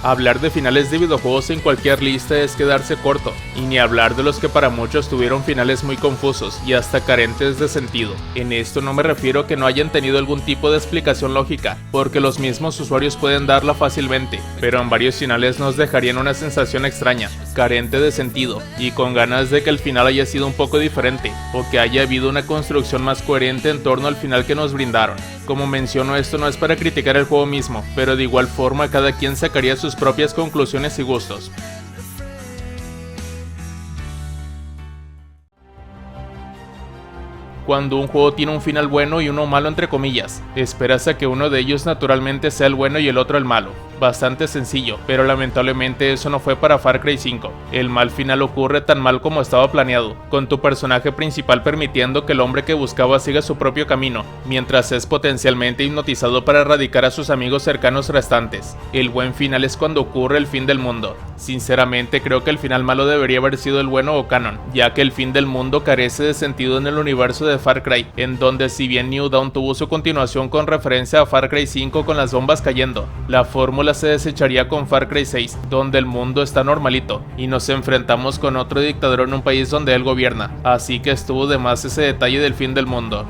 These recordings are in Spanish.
Hablar de finales de videojuegos en cualquier lista es quedarse corto, y ni hablar de los que para muchos tuvieron finales muy confusos y hasta carentes de sentido. En esto no me refiero a que no hayan tenido algún tipo de explicación lógica, porque los mismos usuarios pueden darla fácilmente, pero en varios finales nos dejarían una sensación extraña, carente de sentido, y con ganas de que el final haya sido un poco diferente, o que haya habido una construcción más coherente en torno al final que nos brindaron. Como menciono, esto no es para criticar el juego mismo, pero de igual forma cada quien sacaría sus propias conclusiones y gustos. Cuando un juego tiene un final bueno y uno malo entre comillas, esperas a que uno de ellos naturalmente sea el bueno y el otro el malo. Bastante sencillo, pero lamentablemente eso no fue para Far Cry 5. El mal final ocurre tan mal como estaba planeado, con tu personaje principal permitiendo que el hombre que buscaba siga su propio camino, mientras es potencialmente hipnotizado para erradicar a sus amigos cercanos restantes. El buen final es cuando ocurre el fin del mundo. Sinceramente creo que el final malo debería haber sido el bueno o canon, ya que el fin del mundo carece de sentido en el universo de Far Cry, en donde si bien New Dawn tuvo su continuación con referencia a Far Cry 5 con las bombas cayendo, la fórmula se desecharía con Far Cry 6, donde el mundo está normalito, y nos enfrentamos con otro dictador en un país donde él gobierna, así que estuvo de más ese detalle del fin del mundo.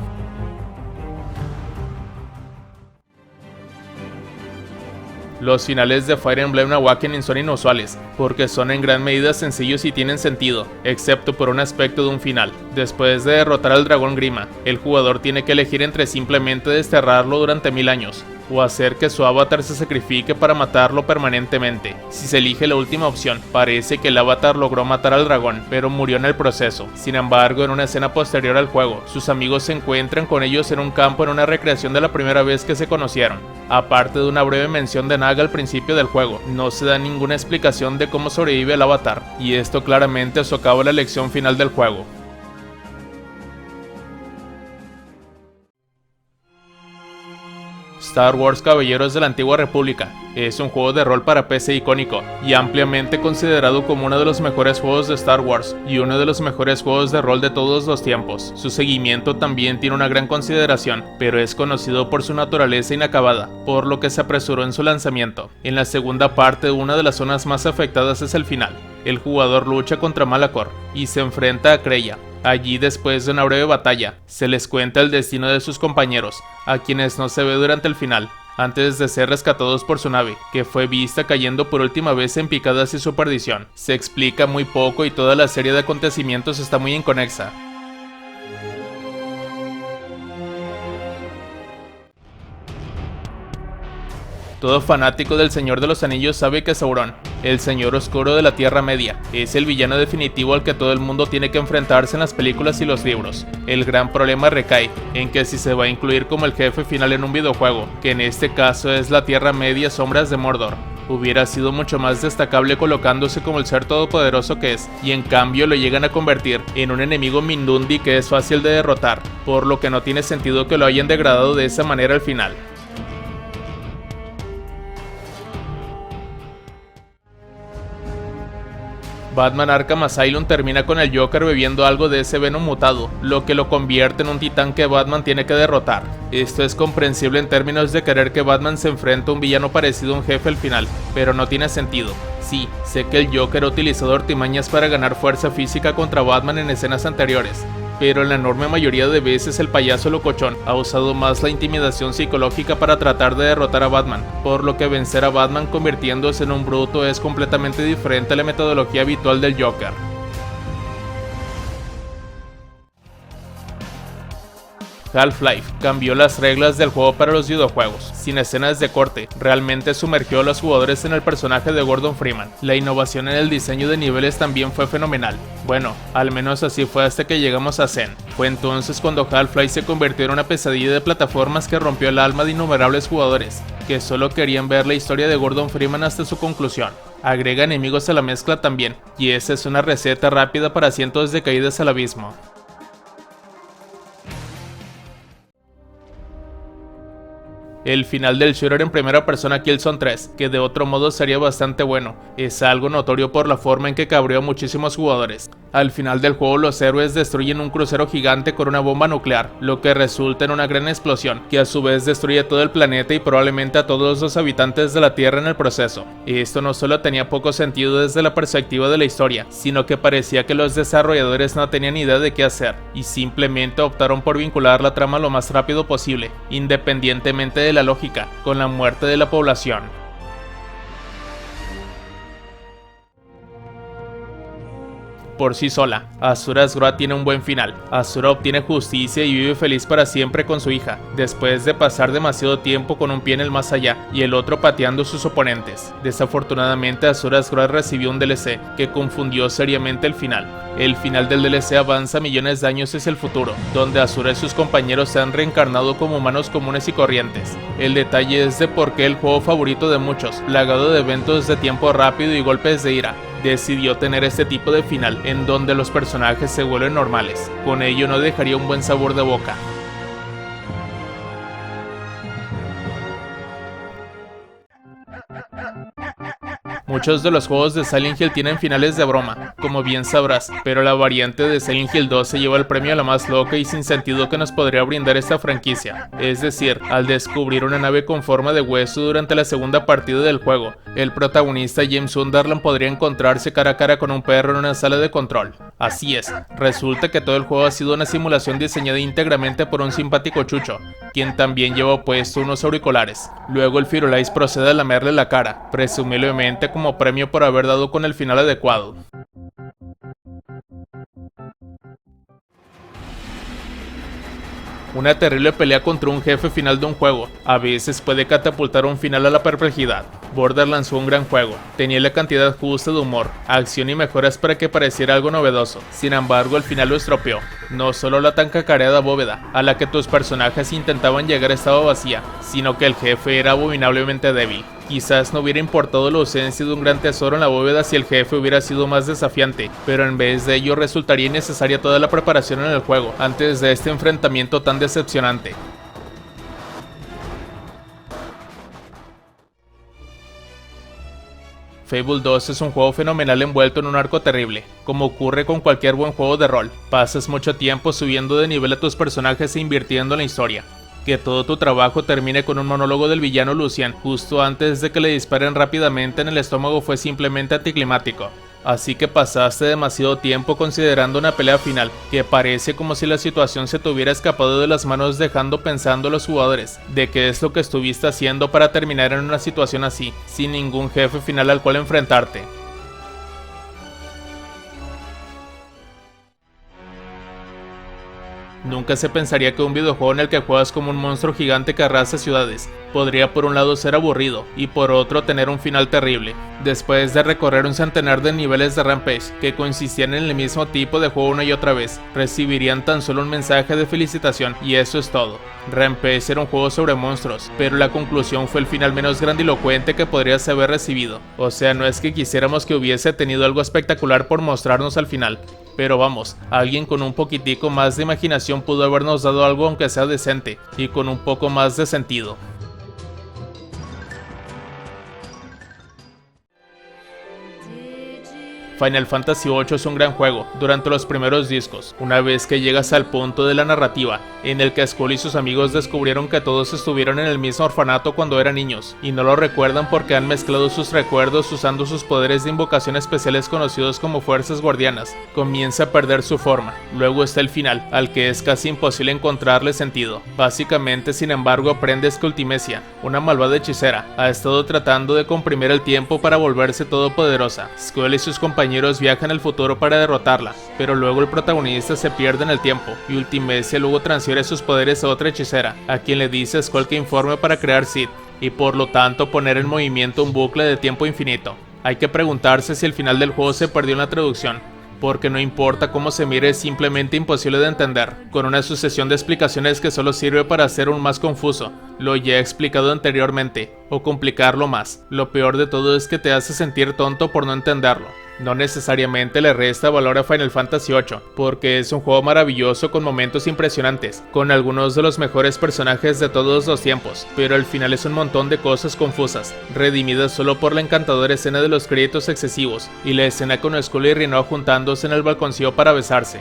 Los finales de Fire Emblem Awakening son inusuales, porque son en gran medida sencillos y tienen sentido, excepto por un aspecto de un final. Después de derrotar al dragón Grima, el jugador tiene que elegir entre simplemente desterrarlo durante 1000 años, o hacer que su avatar se sacrifique para matarlo permanentemente. Si se elige la última opción, parece que el avatar logró matar al dragón, pero murió en el proceso. Sin embargo, en una escena posterior al juego, sus amigos se encuentran con ellos en un campo en una recreación de la primera vez que se conocieron. Aparte de una breve mención de Naga al principio del juego, no se da ninguna explicación de cómo sobrevive el avatar, y esto claramente socava la elección final del juego. Star Wars Caballeros de la Antigua República es un juego de rol para PC icónico y ampliamente considerado como uno de los mejores juegos de Star Wars y uno de los mejores juegos de rol de todos los tiempos. Su seguimiento también tiene una gran consideración, pero es conocido por su naturaleza inacabada, por lo que se apresuró en su lanzamiento. En la segunda parte, una de las zonas más afectadas es el final. El jugador lucha contra Malachor y se enfrenta a Kreia. Allí, después de una breve batalla, se les cuenta el destino de sus compañeros, a quienes no se ve durante el final, antes de ser rescatados por su nave, que fue vista cayendo por última vez en picadas y su perdición. Se explica muy poco y toda la serie de acontecimientos está muy inconexa. Todo fanático del Señor de los Anillos sabe que Sauron, el Señor Oscuro de la Tierra Media, es el villano definitivo al que todo el mundo tiene que enfrentarse en las películas y los libros. El gran problema recae en que si se va a incluir como el jefe final en un videojuego, que en este caso es la Tierra Media Sombras de Mordor, hubiera sido mucho más destacable colocándose como el ser todopoderoso que es, y en cambio lo llegan a convertir en un enemigo Mindundi que es fácil de derrotar, por lo que no tiene sentido que lo hayan degradado de esa manera al final. Batman Arkham Asylum termina con el Joker bebiendo algo de ese Venom mutado, lo que lo convierte en un titán que Batman tiene que derrotar. Esto es comprensible en términos de querer que Batman se enfrente a un villano parecido a un jefe al final, pero no tiene sentido. Sí, sé que el Joker ha utilizado artimañas para ganar fuerza física contra Batman en escenas anteriores, pero en la enorme mayoría de veces el payaso locochón ha usado más la intimidación psicológica para tratar de derrotar a Batman, por lo que vencer a Batman convirtiéndose en un bruto es completamente diferente a la metodología habitual del Joker. Half-Life cambió las reglas del juego para los videojuegos, sin escenas de corte, realmente sumergió a los jugadores en el personaje de Gordon Freeman. La innovación en el diseño de niveles también fue fenomenal. Bueno, al menos así fue hasta que llegamos a Zen. Fue entonces cuando Half-Life se convirtió en una pesadilla de plataformas que rompió el alma de innumerables jugadores, que solo querían ver la historia de Gordon Freeman hasta su conclusión. Agrega enemigos a la mezcla también, y esa es una receta rápida para cientos de caídas al abismo. El final del shooter en primera persona Killzone 3, que de otro modo sería bastante bueno, es algo notorio por la forma en que cabreó a muchísimos jugadores. Al final del juego los héroes destruyen un crucero gigante con una bomba nuclear, lo que resulta en una gran explosión, que a su vez destruye todo el planeta y probablemente a todos los habitantes de la Tierra en el proceso. Esto no solo tenía poco sentido desde la perspectiva de la historia, sino que parecía que los desarrolladores no tenían idea de qué hacer, y simplemente optaron por vincular la trama lo más rápido posible, independientemente de la lógica, con la muerte de la población. Por sí sola, Asura's Wrath tiene un buen final. Asura obtiene justicia y vive feliz para siempre con su hija, después de pasar demasiado tiempo con un pie en el más allá y el otro pateando a sus oponentes. Desafortunadamente, Asura's Wrath recibió un DLC que confundió seriamente el final. El final del DLC avanza millones de años hacia el futuro, donde Asura y sus compañeros se han reencarnado como humanos comunes y corrientes. El detalle es de por qué el juego favorito de muchos, plagado de eventos de tiempo rápido y golpes de ira, decidió tener este tipo de final, en donde los personajes se vuelven normales. Con ello no dejaría un buen sabor de boca. Muchos de los juegos de Silent Hill tienen finales de broma, como bien sabrás, pero la variante de Silent Hill 2 se lleva el premio a la más loca y sin sentido que nos podría brindar esta franquicia. Es decir, al descubrir una nave con forma de hueso durante la segunda partida del juego, el protagonista James Sunderland podría encontrarse cara a cara con un perro en una sala de control. Así es, resulta que todo el juego ha sido una simulación diseñada íntegramente por un simpático chucho, quien también lleva puesto unos auriculares. Luego el Firulais procede a lamerle la cara, presumiblemente como premio por haber dado con el final adecuado. Una terrible pelea contra un jefe final de un juego a veces puede catapultar un final a la perplejidad. Borderlands fue un gran juego, tenía la cantidad justa de humor, acción y mejoras para que pareciera algo novedoso. Sin embargo, el final lo estropeó. No solo la tan cacareada bóveda a la que tus personajes intentaban llegar estaba vacía, sino que el jefe era abominablemente débil. Quizás no hubiera importado la ausencia de un gran tesoro en la bóveda si el jefe hubiera sido más desafiante, pero en vez de ello resultaría innecesaria toda la preparación en el juego antes de este enfrentamiento tan decepcionante. Fable 2 es un juego fenomenal envuelto en un arco terrible. Como ocurre con cualquier buen juego de rol, pasas mucho tiempo subiendo de nivel a tus personajes e invirtiendo en la historia. Que todo tu trabajo termine con un monólogo del villano Lucian justo antes de que le disparen rápidamente en el estómago fue simplemente anticlimático. Así que pasaste demasiado tiempo considerando una pelea final, que parece como si la situación se te hubiera escapado de las manos, dejando pensando a los jugadores de qué es lo que estuviste haciendo para terminar en una situación así, sin ningún jefe final al cual enfrentarte. Nunca se pensaría que un videojuego en el que juegas como un monstruo gigante que arrasa ciudades podría por un lado ser aburrido y por otro tener un final terrible. Después de recorrer un centenar de niveles de Rampage que consistían en el mismo tipo de juego una y otra vez, recibirían tan solo un mensaje de felicitación y eso es todo. Rampage era un juego sobre monstruos, pero la conclusión fue el final menos grandilocuente que podrías haber recibido. O sea, no es que quisiéramos que hubiese tenido algo espectacular por mostrarnos al final, pero vamos, alguien con un poquitico más de imaginación pudo habernos dado algo aunque sea decente y con un poco más de sentido. Final Fantasy VIII es un gran juego durante los primeros discos, una vez que llegas al punto de la narrativa en el que Skull y sus amigos descubrieron que todos estuvieron en el mismo orfanato cuando eran niños, y no lo recuerdan porque han mezclado sus recuerdos usando sus poderes de invocación especiales conocidos como fuerzas guardianas, comienza a perder su forma. Luego está el final, al que es casi imposible encontrarle sentido. Básicamente, sin embargo, aprendes que Ultimecia, una malvada hechicera, ha estado tratando de comprimir el tiempo para volverse todopoderosa. Skull y sus compañeros viajan al futuro para derrotarla, pero luego el protagonista se pierde en el tiempo y Ultimecia luego transfiere sus poderes a otra hechicera, a quien le dice a Skull que informe para crear Sid y por lo tanto poner en movimiento un bucle de tiempo infinito. Hay que preguntarse si el final del juego se perdió en la traducción, porque no importa cómo se mire, es simplemente imposible de entender, con una sucesión de explicaciones que solo sirve para hacer aún más confuso lo ya explicado anteriormente, o complicarlo más. Lo peor de todo es que te hace sentir tonto por no entenderlo. No necesariamente le resta valor a Final Fantasy VIII, porque es un juego maravilloso con momentos impresionantes, con algunos de los mejores personajes de todos los tiempos, pero al final es un montón de cosas confusas, redimidas solo por la encantadora escena de los créditos excesivos, y la escena con Skull y Rinoa juntándose en el balconcillo para besarse.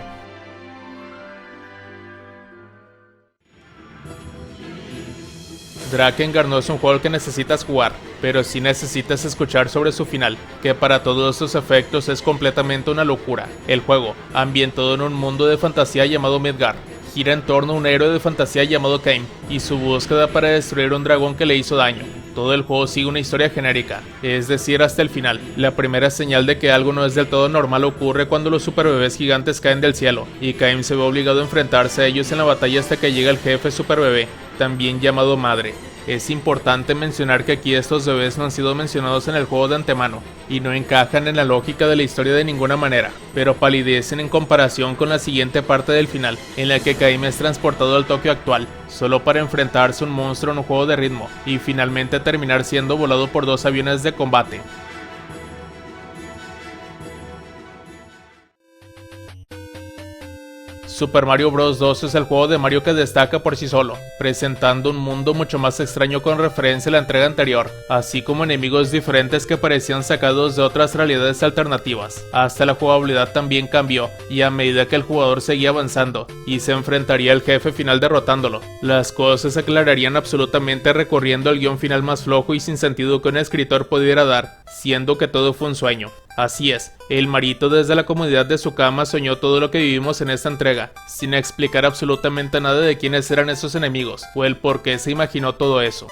Drakengard no es un juego que necesitas jugar, pero sí necesitas escuchar sobre su final, que para todos sus efectos es completamente una locura. El juego, ambientado en un mundo de fantasía llamado Midgard, gira en torno a un héroe de fantasía llamado Kain y su búsqueda para destruir un dragón que le hizo daño. Todo el juego sigue una historia genérica, es decir, hasta el final. La primera señal de que algo no es del todo normal ocurre cuando los superbebés gigantes caen del cielo, y Kain se ve obligado a enfrentarse a ellos en la batalla hasta que llega el jefe superbebé, también llamado Madre. Es importante mencionar que aquí estos bebés no han sido mencionados en el juego de antemano, y no encajan en la lógica de la historia de ninguna manera, pero palidecen en comparación con la siguiente parte del final, en la que Kaim es transportado al Tokio actual, solo para enfrentarse a un monstruo en un juego de ritmo, y finalmente terminar siendo volado por 2 aviones de combate. Super Mario Bros. 2 es el juego de Mario que destaca por sí solo, presentando un mundo mucho más extraño con referencia a la entrega anterior, así como enemigos diferentes que parecían sacados de otras realidades alternativas. Hasta la jugabilidad también cambió, y a medida que el jugador seguía avanzando, y se enfrentaría al jefe final derrotándolo, las cosas se aclararían absolutamente recorriendo el guión final más flojo y sin sentido que un escritor pudiera dar, siendo que todo fue un sueño. Así es, el Marito desde la comodidad de su cama soñó todo lo que vivimos en esta entrega, sin explicar absolutamente nada de quiénes eran esos enemigos, o el por qué se imaginó todo eso.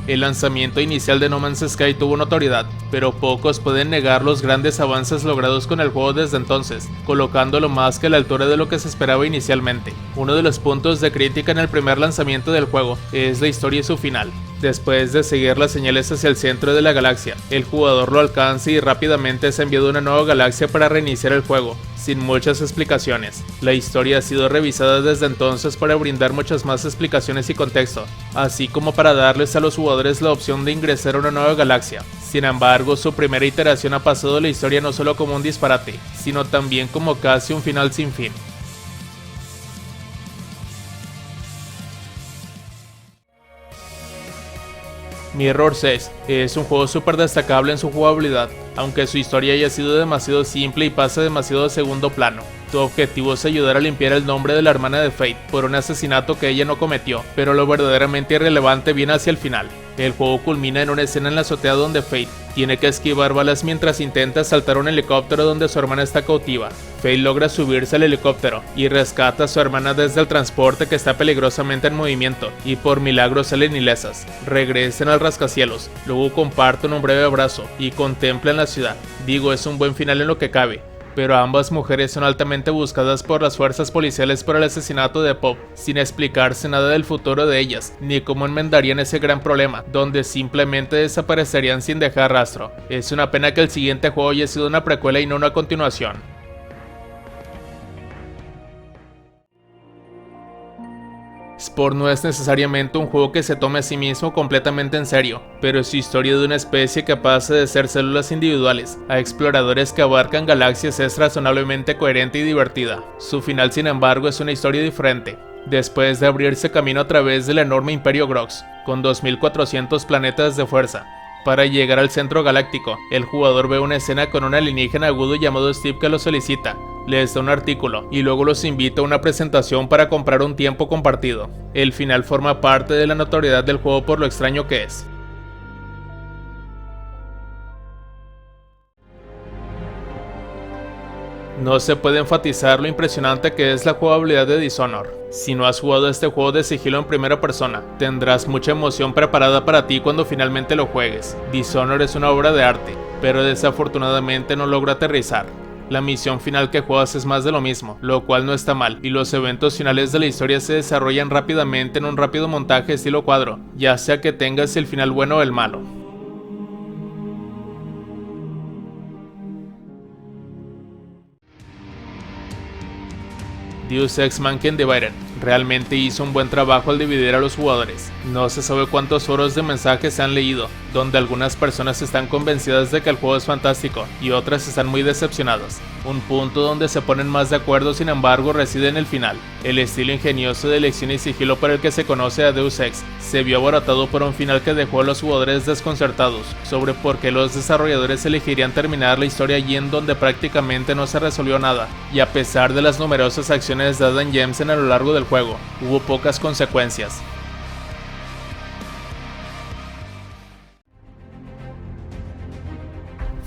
El lanzamiento inicial de No Man's Sky tuvo notoriedad, pero pocos pueden negar los grandes avances logrados con el juego desde entonces, colocándolo más que a la altura de lo que se esperaba inicialmente. Uno de los puntos de crítica en el primer lanzamiento del juego es la historia y su final. Después de seguir las señales hacia el centro de la galaxia, el jugador lo alcanza y rápidamente es enviado a una nueva galaxia para reiniciar el juego, sin muchas explicaciones. La historia ha sido revisada desde entonces para brindar muchas más explicaciones y contexto, así como para darles a los jugadores la opción de ingresar a una nueva galaxia. Sin embargo, su primera iteración ha pasado a la historia no solo como un disparate, sino también como casi un final sin fin. Mirror's Edge es un juego súper destacable en su jugabilidad, aunque su historia haya sido demasiado simple y pasa demasiado a segundo plano. Tu objetivo es ayudar a limpiar el nombre de la hermana de Fate por un asesinato que ella no cometió, pero lo verdaderamente irrelevante viene hacia el final. El juego culmina en una escena en la azotea donde Fate tiene que esquivar balas mientras intenta saltar un helicóptero donde su hermana está cautiva. Fate logra subirse al helicóptero y rescata a su hermana desde el transporte que está peligrosamente en movimiento, y por milagro salen ilesas. Regresan al rascacielos, luego comparten un breve abrazo y contemplan la ciudad. Digo, es un buen final en lo que cabe, pero ambas mujeres son altamente buscadas por las fuerzas policiales por el asesinato de Pop, sin explicarse nada del futuro de ellas, ni cómo enmendarían ese gran problema, donde simplemente desaparecerían sin dejar rastro. Es una pena que el siguiente juego haya sido una precuela y no una continuación. Spore no es necesariamente un juego que se tome a sí mismo completamente en serio, pero es su historia de una especie que pasa de ser células individuales a exploradores que abarcan galaxias es razonablemente coherente y divertida. Su final, sin embargo, es una historia diferente. Después de abrirse camino a través del enorme Imperio Grox, con 2400 planetas de fuerza, para llegar al centro galáctico, el jugador ve una escena con un alienígena agudo llamado Steve que lo solicita, les da un artículo y luego los invita a una presentación para comprar un tiempo compartido. El final forma parte de la notoriedad del juego por lo extraño que es. No se puede enfatizar lo impresionante que es la jugabilidad de Dishonored. Si no has jugado este juego de sigilo en primera persona, tendrás mucha emoción preparada para ti cuando finalmente lo juegues. Dishonored es una obra de arte, pero desafortunadamente no logra aterrizar. La misión final que juegas es más de lo mismo, lo cual no está mal, y los eventos finales de la historia se desarrollan rápidamente en un rápido montaje estilo cuadro, ya sea que tengas el final bueno o el malo. Deus Ex Mankind Divided realmente hizo un buen trabajo al dividir a los jugadores. No se sabe cuántos foros de mensajes se han leído, donde algunas personas están convencidas de que el juego es fantástico y otras están muy decepcionadas. Un punto donde se ponen más de acuerdo, sin embargo, reside en el final. El estilo ingenioso de elección y sigilo por el que se conoce a Deus Ex se vio abaratado por un final que dejó a los jugadores desconcertados sobre por qué los desarrolladores elegirían terminar la historia allí en donde prácticamente no se resolvió nada, y a pesar de las numerosas acciones de Adam Jensen a lo largo del juego, hubo pocas consecuencias.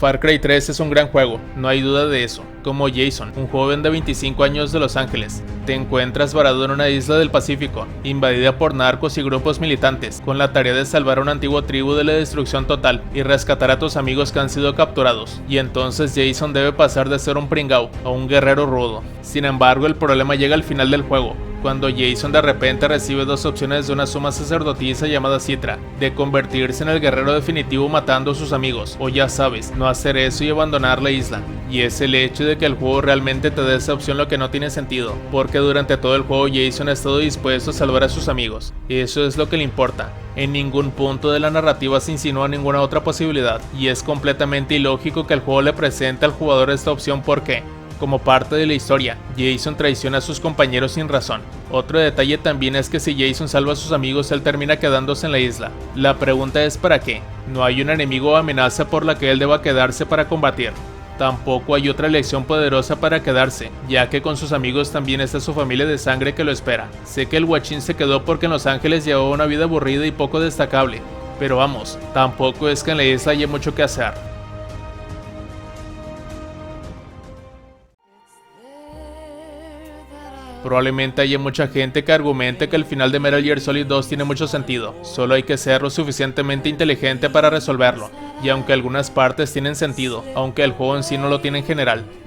Far Cry 3 es un gran juego, no hay duda de eso. Como Jason, un joven de 25 años de Los Ángeles, te encuentras varado en una isla del Pacífico, invadida por narcos y grupos militantes, con la tarea de salvar a una antigua tribu de la destrucción total y rescatar a tus amigos que han sido capturados. Y entonces Jason debe pasar de ser un pringao a un guerrero rudo. Sin embargo, el problema llega al final del juego, cuando Jason de repente recibe dos opciones de una suma sacerdotisa llamada Citra, de convertirse en el guerrero definitivo matando a sus amigos, o ya sabes, no hacer eso y abandonar la isla. Y es el hecho de que el juego realmente te dé esa opción lo que no tiene sentido, porque durante todo el juego Jason ha estado dispuesto a salvar a sus amigos. Eso es lo que le importa. En ningún punto de la narrativa se insinúa ninguna otra posibilidad, y es completamente ilógico que el juego le presente al jugador esta opción porque, como parte de la historia, Jason traiciona a sus compañeros sin razón. Otro detalle también es que si Jason salva a sus amigos, él termina quedándose en la isla. La pregunta es ¿para qué? No hay un enemigo o amenaza por la que él deba quedarse para combatir. Tampoco hay otra elección poderosa para quedarse, ya que con sus amigos también está su familia de sangre que lo espera. Sé que el guachín se quedó porque en Los Ángeles llevaba una vida aburrida y poco destacable, pero vamos, tampoco es que en la isla haya mucho que hacer. Probablemente haya mucha gente que argumente que el final de Metal Gear Solid 2 tiene mucho sentido, solo hay que ser lo suficientemente inteligente para resolverlo, y aunque algunas partes tienen sentido, aunque el juego en sí no lo tiene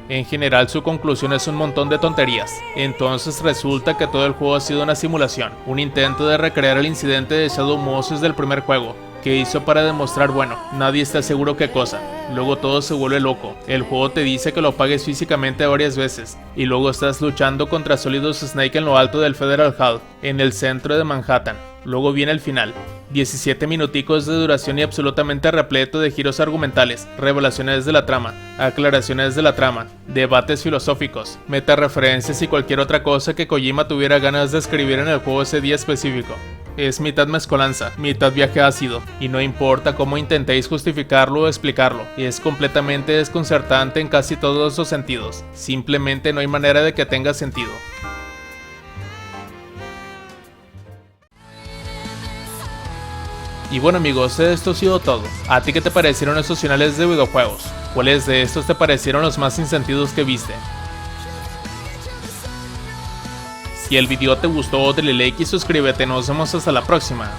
en general su conclusión es un montón de tonterías. Entonces resulta que todo el juego ha sido una simulación, un intento de recrear el incidente de Shadow Moses del primer juego, que hizo para demostrar, bueno, nadie está seguro qué cosa. Luego todo se vuelve loco, el juego te dice que lo pagues físicamente varias veces, y luego estás luchando contra Solidus Snake en lo alto del Federal Hall, en el centro de Manhattan. Luego viene el final, 17 minuticos de duración y absolutamente repleto de giros argumentales, revelaciones de la trama, aclaraciones de la trama, debates filosóficos, metareferencias y cualquier otra cosa que Kojima tuviera ganas de escribir en el juego ese día específico. Es mitad mezcolanza, mitad viaje ácido, y no importa cómo intentéis justificarlo o explicarlo, es completamente desconcertante en casi todos los sentidos, simplemente no hay manera de que tenga sentido. Y bueno amigos, esto ha sido todo. ¿A ti qué te parecieron estos finales de videojuegos? ¿Cuáles de estos te parecieron los más sin sentidos que viste? Si el video te gustó, dale like y suscríbete, nos vemos hasta la próxima.